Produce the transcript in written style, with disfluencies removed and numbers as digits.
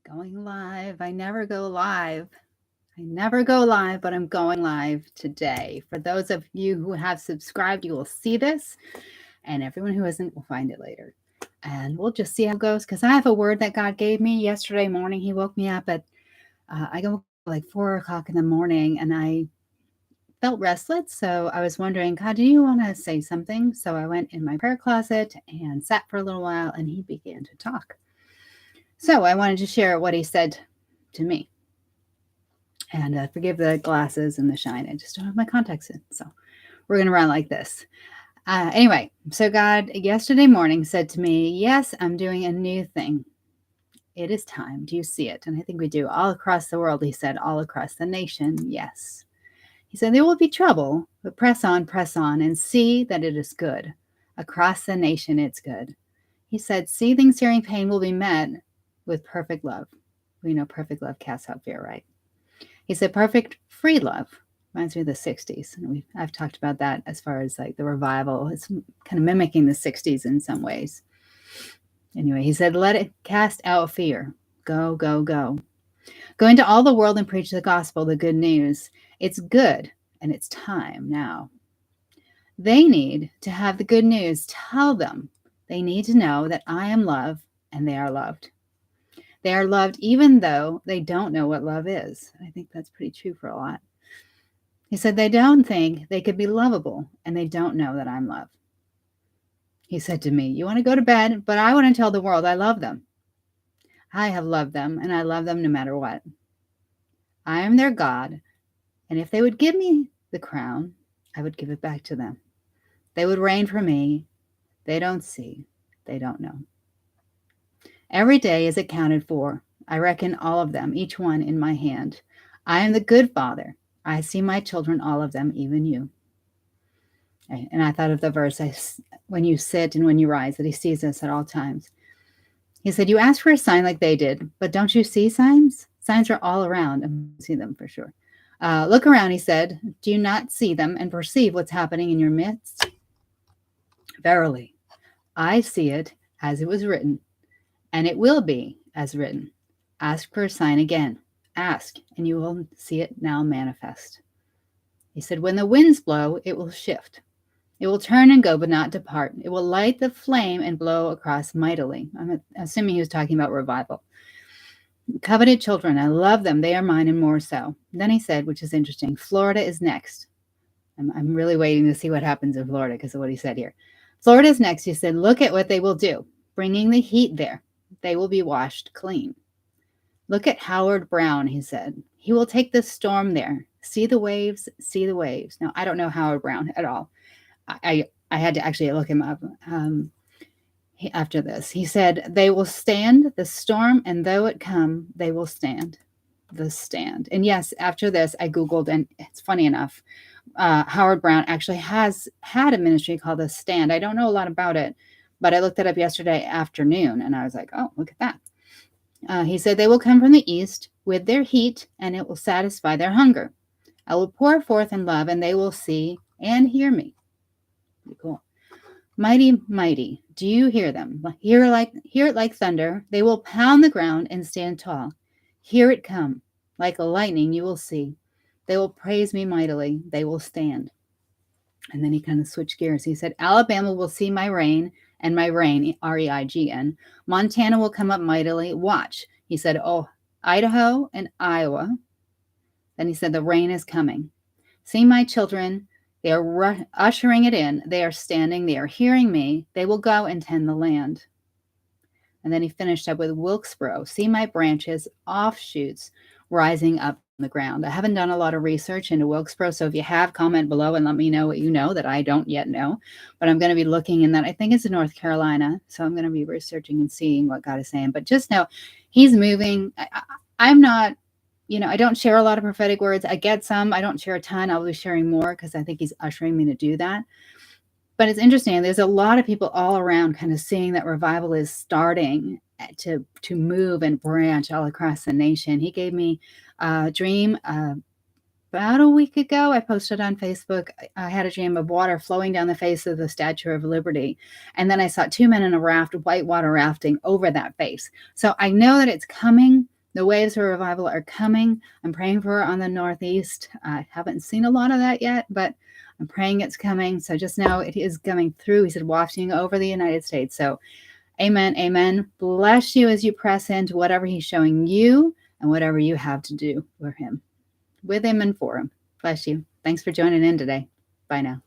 Going live. I never go live. I never go live, but I'm going live today. For those of you who have subscribed, you will see this, and everyone who isn't will find it later. And we'll just see how it goes because I have a word that God gave me yesterday morning. He woke me up at, I woke up like 4 o'clock in the morning, and I felt restless. So I was wondering, God, do you want to say something? So I went in my prayer closet and sat for a little while, and he began to talk. So I wanted to share what he said to me. And forgive the glasses and the shine. I just don't have my contacts in. So we're going to run like this. Anyway, so God yesterday morning said to me, yes, I'm doing a new thing. It is time. Do you see it? And I think we do. All across the world, he said, all across the nation, yes. He said, there will be trouble, but press on, and see that it is good. Across the nation, it's good. He said, seething, searing pain will be met with perfect love. We know perfect love casts out fear, right? He said, perfect free love. Reminds me of the 60s. And I've talked about that as far as like the revival. It's kind of mimicking the 60s in some ways. Anyway, he said, let it cast out fear. Go, go, go. Go into all the world and preach the gospel, the good news. It's good, and it's time now. They need to have the good news. Tell them they need to know that I am love and they are loved. They are loved even though they don't know what love is. I think that's pretty true for a lot. He said they don't think they could be lovable and they don't know that I'm love. He said to me, you want to go to bed, but I want to tell the world I love them. I have loved them and I love them no matter what. I am their God, and if they would give me the crown, I would give it back to them. They would reign for me. They don't see. They don't know. Every day is accounted for. I reckon all of them, each one in my hand. I am the good father. I see my children, all of them, even you. And I thought of the verse, when you sit and when you rise, that he sees us at all times. He said, you asked for a sign like they did, but don't you see signs? Signs are all around. I see them for sure. Look around, he said. Do you not see them and perceive what's happening in your midst? Verily, I see it as it was written, and it will be as written. Ask for a sign again. Ask, and you will see it now manifest. He said, when the winds blow, it will shift. It will turn and go, but not depart. It will light the flame and blow across mightily. I'm assuming he was talking about revival. Coveted children, I love them. They are mine and more so. Then he said, which is interesting, Florida is next. I'm really waiting to see what happens in Florida because of what he said here. Florida is next. He said, look at what they will do, bringing the heat there. They will be washed clean. Look at Howard Brown, he said. He will take the storm there. See the waves, see the waves. Now, I don't know Howard Brown at all. I had to actually look him up after this. He said, they will stand the storm, and though it come, they will stand. The stand. And yes, after this, I Googled, and it's funny enough, Howard Brown actually has had a ministry called The Stand. I don't know a lot about it, but I looked it up yesterday afternoon, and I was like, oh, look at that. He said, they will come from the east with their heat, and it will satisfy their hunger. I will pour forth in love, and they will see and hear me. Cool. Mighty, mighty, do you hear them? Hear it like thunder. They will pound the ground and stand tall. Hear it come. Like a lightning you will see. They will praise me mightily. They will stand. And then he kind of switched gears. He said, Alabama will see my reign, and my reign, R-E-I-G-N. Montana will come up mightily. Watch. He said, oh, Idaho and Iowa. Then he said, the rain is coming. See my children. They are ushering it in. They are standing. They are hearing me. They will go and tend the land. And then he finished up with Wilkesboro. See my branches, offshoots rising up from the ground. I haven't done a lot of research into Wilkesboro, so if you have, comment below and let me know what you know that I don't yet know. But I'm going to be looking in that. I think it's in North Carolina, so I'm going to be researching and seeing what God is saying. But just know he's moving. I'm not, I don't share a lot of prophetic words. I get some. I don't share a ton. I'll be sharing more because I think he's ushering me to do that. But it's interesting. There's a lot of people all around kind of seeing that revival is starting to move and branch all across the nation. He gave me a dream about a week ago. I posted on Facebook. I had a dream of water flowing down the face of the Statue of Liberty. And then I saw two men in a raft, whitewater rafting over that face. So I know that it's coming. The waves of revival are coming. I'm praying for on the Northeast. I haven't seen a lot of that yet, but I'm praying it's coming. So just know it is coming through. He said, wafting over the United States. So amen, amen. Bless you as you press into whatever he's showing you and whatever you have to do for him, with him and for him. Bless you. Thanks for joining in today. Bye now.